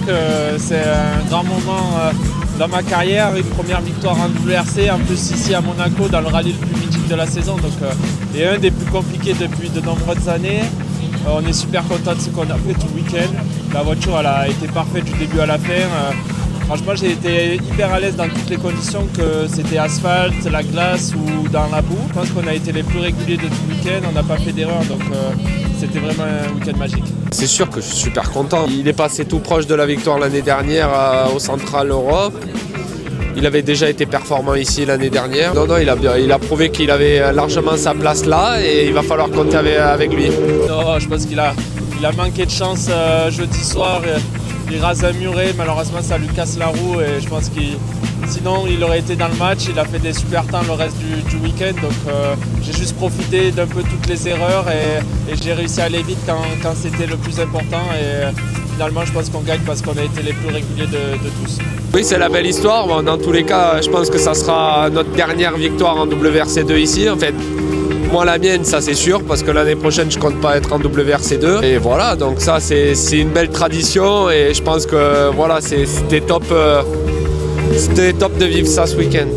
que c'est un grand moment dans ma carrière, une première victoire en WRC, en plus ici à Monaco dans le rallye le plus mythique de la saison, et un des plus compliqués depuis de nombreuses années. On est super content de ce qu'on a fait tout le week-end. La voiture elle a été parfaite du début à la fin. Franchement, j'ai été hyper à l'aise dans toutes les conditions, que c'était asphalte, la glace ou dans la boue. Je pense qu'on a été les plus réguliers de tout le week-end, on n'a pas fait d'erreur, donc c'était vraiment un week-end magique. C'est sûr que je suis super content. Il est passé tout proche de la victoire l'année dernière au Central Europe. Il avait déjà été performant ici l'année dernière. Non, il a prouvé qu'il avait largement sa place là et il va falloir compter avec lui. Non, je pense qu'il a manqué de chance jeudi soir. Il rase un muret, malheureusement ça lui casse la roue et je pense sinon il aurait été dans le match. Il a fait des super temps le reste du week-end, donc j'ai juste profité d'un peu toutes les erreurs et j'ai réussi à aller vite quand c'était le plus important et finalement je pense qu'on gagne parce qu'on a été les plus réguliers de tous. Oui, c'est la belle histoire. Bon, dans tous les cas, je pense que ça sera notre dernière victoire en WRC2 ici. En fait, moi la mienne, ça c'est sûr, parce que l'année prochaine je compte pas être en WRC2. Et voilà, donc ça c'est une belle tradition et je pense que voilà, c'était top de vivre ça ce week-end.